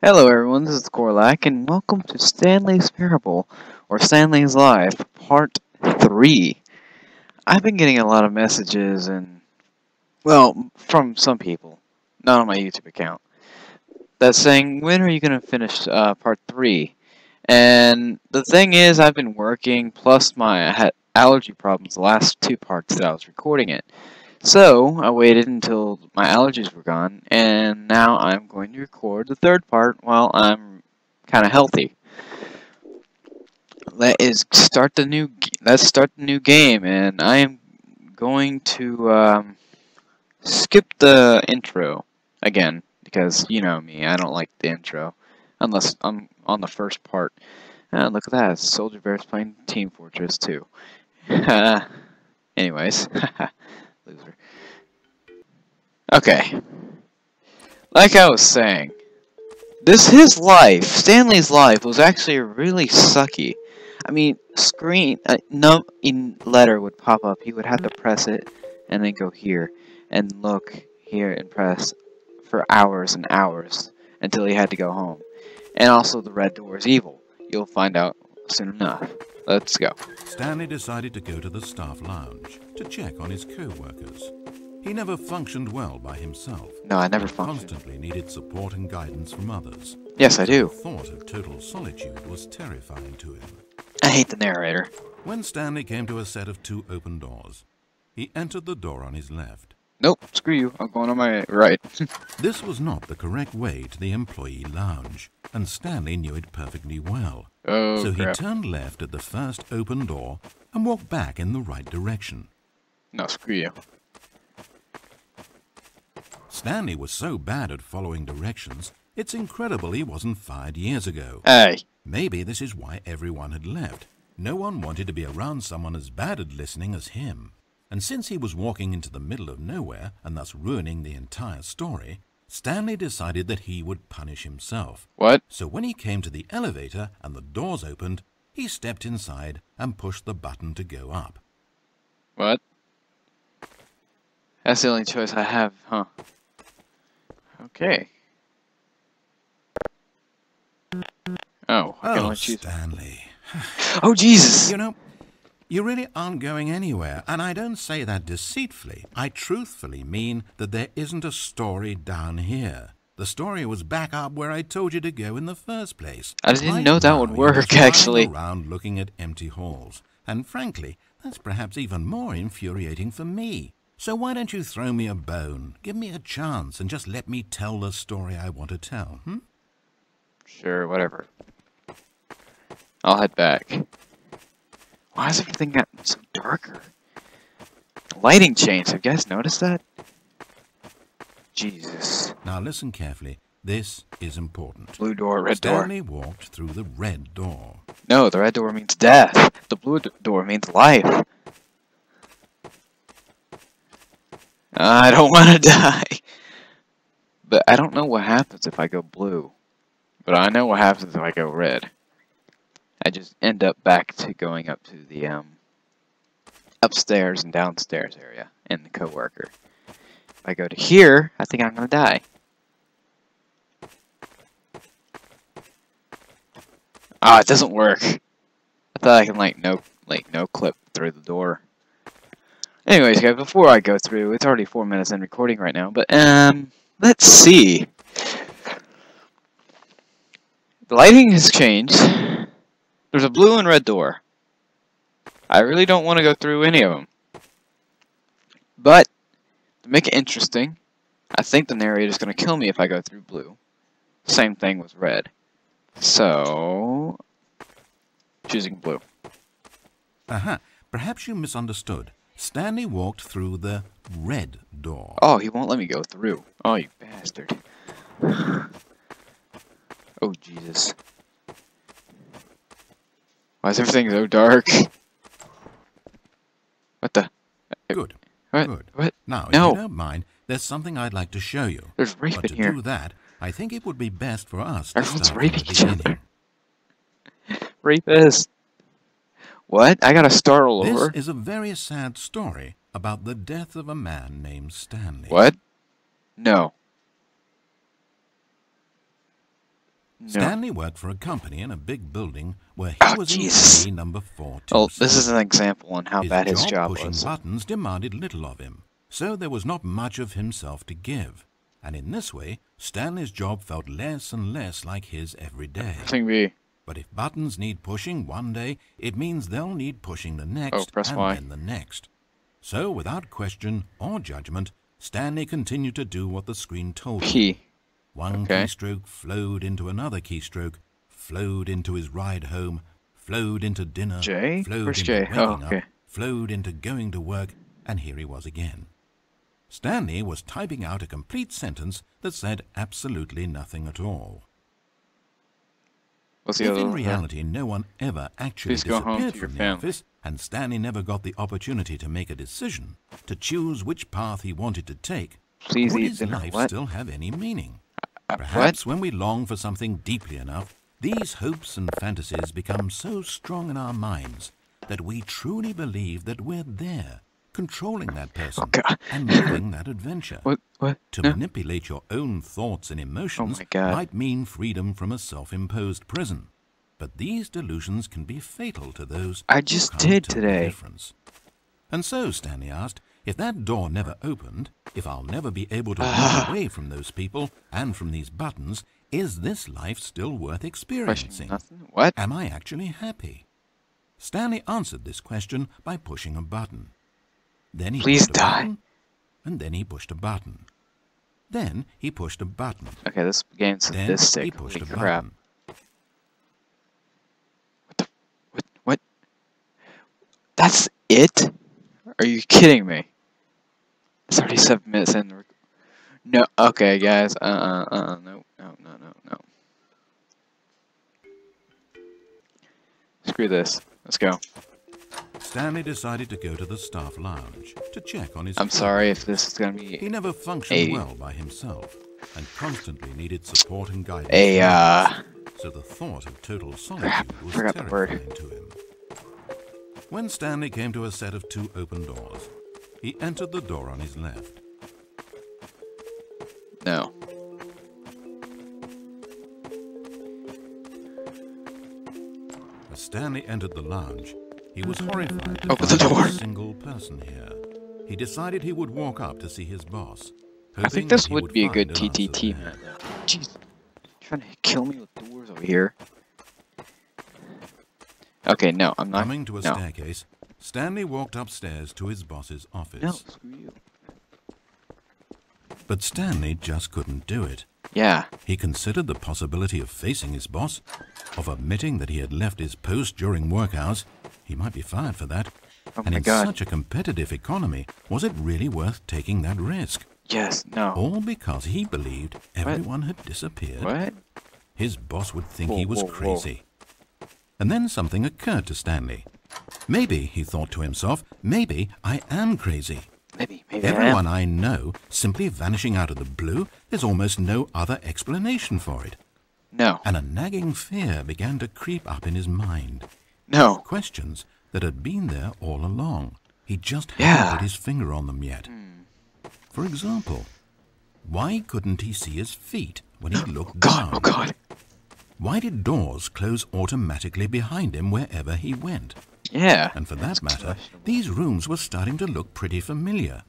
Hello everyone, this is Corlac, and welcome to Stanley's Parable, or Stanley's Life, Part 3. I've been getting a lot of messages from some people, not on my YouTube account, that's saying, when are you going to finish Part 3? And the thing is, I've been working, plus I had allergy problems the last two parts that I was recording it. So, I waited until my allergies were gone, and now I'm going to record the third part while I'm kind of healthy. Let's start the new game, and I am going to skip the intro again, because you know me, I don't like the intro, unless I'm on the first part. Look at that, Soldier Bear's playing Team Fortress 2. Anyways, loser. Okay, like I was saying, his life, Stanley's life, was actually really sucky. I mean, no letter would pop up. He would have to press it, and then go here, and look here, and press for hours and hours, until he had to go home. And also, the red door is evil. You'll find out soon enough. Let's go. Stanley decided to go to the staff lounge to check on his co-workers. He never functioned well by himself. No, I never functioned. Constantly needed support and guidance from others. Yes, I do. The thought of total solitude was terrifying to him. I hate the narrator. When Stanley came to a set of two open doors, he entered the door on his left. Nope, screw you. I'm going on my right. This was not the correct way to the employee lounge, and Stanley knew it perfectly well. Oh, so crap. he turned left at the first open door and walked back in the right direction. No, screw you. Stanley was so bad at following directions, it's incredible he wasn't fired years ago. Hey. Maybe this is why everyone had left. No one wanted to be around someone as bad at listening as him. And since he was walking into the middle of nowhere and thus ruining the entire story, Stanley decided that he would punish himself. What? So when he came to the elevator and the doors opened, he stepped inside and pushed the button to go up. What? That's the only choice I have, huh? Okay. Oh, I can Oh, only choose. Stanley. Oh, Jesus! You know, you really aren't going anywhere, and I don't say that deceitfully. I truthfully mean that there isn't a story down here. The story was back up where I told you to go in the first place. I didn't Right know that now, would you're work, just running actually. around looking at empty halls, and frankly, that's perhaps even more infuriating for me. So why don't you throw me a bone, give me a chance, and just let me tell the story I want to tell, hmm? Sure, whatever. I'll head back. Why has everything gotten so darker? The lighting changed. Have you guys noticed that? Jesus. Now listen carefully. This is important. Blue door, red door. Stanley walked through the red door. No, the red door means death. The blue door means life. I don't want to die. But I don't know what happens if I go blue. But I know what happens if I go red. I just end up back to going up to the upstairs and downstairs area and the coworker. If I go to here, I think I'm gonna die. Ah, it doesn't work. I thought I can no clip through the door. Anyways, guys, before I go through, it's already 4 minutes in recording right now, but let's see. The lighting has changed. There's a blue and red door. I really don't want to go through any of them. But, to make it interesting, I think the narrator's going to kill me if I go through blue. Same thing with red. So, choosing blue. Aha, perhaps you misunderstood. Stanley walked through the red door. Oh, he won't let me go through. Oh, you bastard. Oh, Jesus. Why is everything so dark? What the? Good. What? Good. What? Now, No. if you don't mind, there's something I'd like to show you. There's rape But in to here. do that, I think it would be best for us to Everyone's start from raping the each other. beginning. Rapist. What? I gotta start all over? This is a very sad story about the death of a man named Stanley. What? No. No. Stanley worked for a company in a big building where he Oh, was in Jesus. employee number 427. Oh, this is an example on how bad his job pushing was. buttons demanded little of him, so there was not much of himself to give. And in this way, Stanley's job felt less and less like his every day. Thing B. But if buttons need pushing one day, it means they'll need pushing the next press and Y. then the next. So, without question or judgment, Stanley continued to do what the screen told him. P. One Okay. keystroke flowed into another keystroke, flowed into his ride home, flowed into dinner, J? flowed Where's into J? waking Oh, up, okay. flowed into going to work, and here he was again. Stanley was typing out a complete sentence that said absolutely nothing at all. What's the If other in one? reality no one ever actually Please go home disappeared to your from the family. office, and Stanley never got the opportunity to make a decision, to choose which path he wanted to take, Please would eat his dinner. life What? still have any meaning? What? Perhaps when we long for something deeply enough, these hopes and fantasies become so strong in our minds that we truly believe that we're there, controlling that person God. and living that adventure. What? To No. manipulate your own thoughts and emotions Oh my God. might mean freedom from a self-imposed prison. But these delusions can be fatal to those I who just can't did tell the today. difference. And so Stanley asked, if that door never opened, if I'll never be able to run away from those people and from these buttons, is this life still worth Question experiencing? nothing. What? Am I actually happy? Stanley answered this question by pushing a button. Then he Please pushed a die. button, and then he pushed a button. Then he pushed a button. Okay, this game's Then sadistic. he pushed Holy a crap. button. What? That's it? Are you kidding me? 37 minutes in. No, okay, guys. No. Screw this. Let's go. Stanley decided to go to the staff lounge to check on his I'm phone. sorry if this is gonna He be never functioned a- well by himself and constantly needed support and guidance. a, from others, so the thought of total solitude was forgot the word. terrifying to him. When Stanley came to a set of 2 open doors, he entered the door on his left. No. As Stanley entered the lounge, he was horrified to Open the find door. a single person here. He decided he would walk up to see his boss, I hoping think this that he would be a find good an answer TTT there. minute. Jeez. Trying to kill me with doors over here. Okay, no, I'm not. Coming to a no. staircase, Stanley walked upstairs to his boss's office. No, screw you. But Stanley just couldn't do it. Yeah. He considered the possibility of facing his boss, of admitting that he had left his post during work hours. He might be fired for that. Oh And my in God. such a competitive economy, was it really worth taking that risk? Yes. No. All because he believed everyone had disappeared? What? His boss would think Whoa, he was whoa, whoa. crazy. And then something occurred to Stanley. Maybe, he thought to himself, maybe I am crazy. Maybe I am. Everyone I know simply vanishing out of the blue, there's almost no other explanation for it. No. And a nagging fear began to creep up in his mind. No. Questions that had been there all along. He just hadn't Yeah. put his finger on them yet. For example, why couldn't he see his feet when he looked God. down? Oh God. Why did doors close automatically behind him wherever he went? Yeah. And for that matter, questionable. these rooms were starting to look pretty familiar.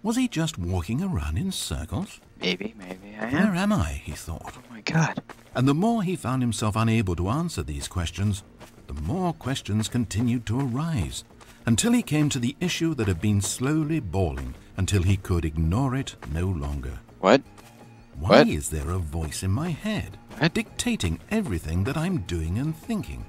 Was he just walking around in circles? Maybe I Where am. am I, he thought. Oh my God. And the more he found himself unable to answer these questions, the more questions continued to arise, until he came to the issue that had been slowly boiling until he could ignore it no longer. What? Why What? is there a voice in my head, What? dictating everything that I'm doing and thinking?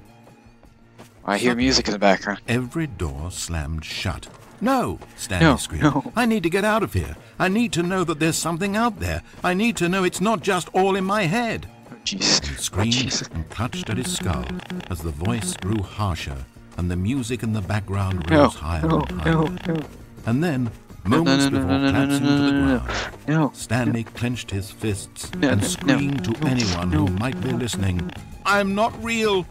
I hear music in the background. Every door slammed shut. No, Stanley screamed. No. I need to get out of here. I need to know that there's something out there. I need to know it's not just all in my head. Oh jeez. He Oh screamed Jesus. and clutched at his skull as the voice grew harsher and the music in the background No. rose higher No. and higher. No. And then, No. moments no, no, before no, no, collapsing no, to the no, no, ground, No. Stanley clenched his fists No, and no, screamed no, to no, anyone no. who might be listening, I'm not real!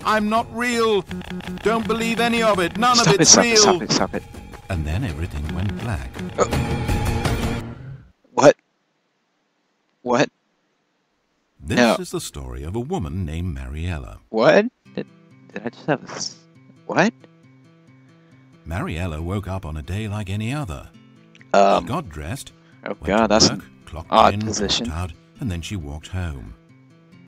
I'm not real! Don't believe any of it! None Stop of it. it's Stop real! it. Stop it. Stop it. And then everything went black. What? What? This is the story of a woman named Mariella. What? Did I just have what? Mariella woke up on a day like any other. She got dressed, Oh went god, to that's work, an clocked odd in, position. clocked out, and then she walked home.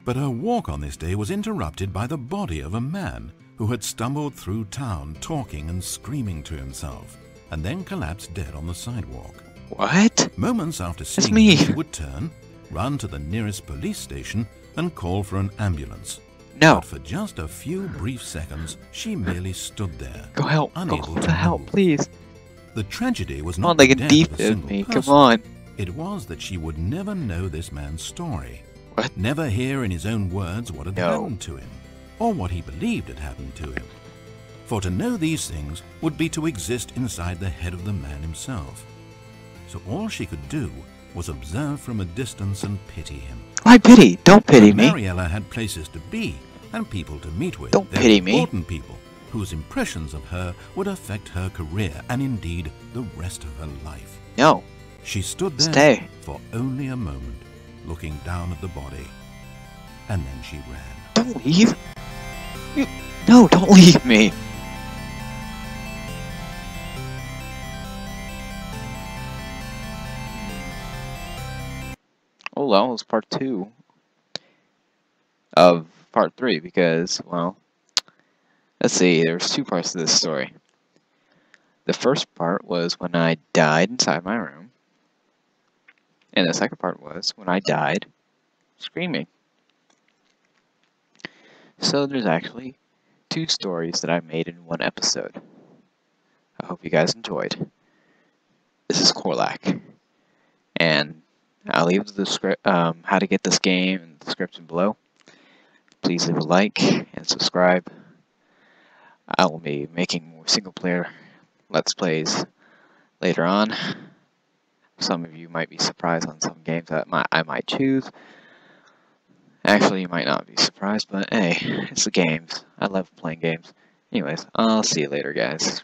But her walk on this day was interrupted by the body of a man who had stumbled through town talking and screaming to himself, and then collapsed dead on the sidewalk. What? Moments after It's seeing me. him, she would turn, run to the nearest police station, and call for an ambulance. No. But for just a few brief seconds, she merely stood there, Go help. unable Go to help, move. please. The tragedy was Come not on, they the can death of a defib single me. person. Come on. It was that she would never know this man's story. What? Never hear in his own words what had No. happened to him, or what he believed had happened to him. For to know these things would be to exist inside the head of the man himself. So all she could do was observe from a distance and pity him. Why pity? Don't pity me. Mariella had places to be and people to meet with. Don't Very pity me. important people whose impressions of her would affect her career and indeed the rest of her life. No. She stood there Stay. for only a moment, looking down at the body, and then she ran. Don't leave. No, don't leave me. Oh, that was part 2 of part 3 because, well, let's see, there's 2 parts to this story. The first part was when I died inside my room, and the second part was when I died screaming. So there's actually 2 stories that I made in 1 episode. I hope you guys enjoyed. This is Korlak, and I'll leave the script, how to get this game in the description below. Please leave a like and subscribe. I will be making more single-player Let's Plays later on. Some of you might be surprised on some games that I might choose. Actually, you might not be surprised, but hey, it's the games. I love playing games. Anyways, I'll see you later, guys.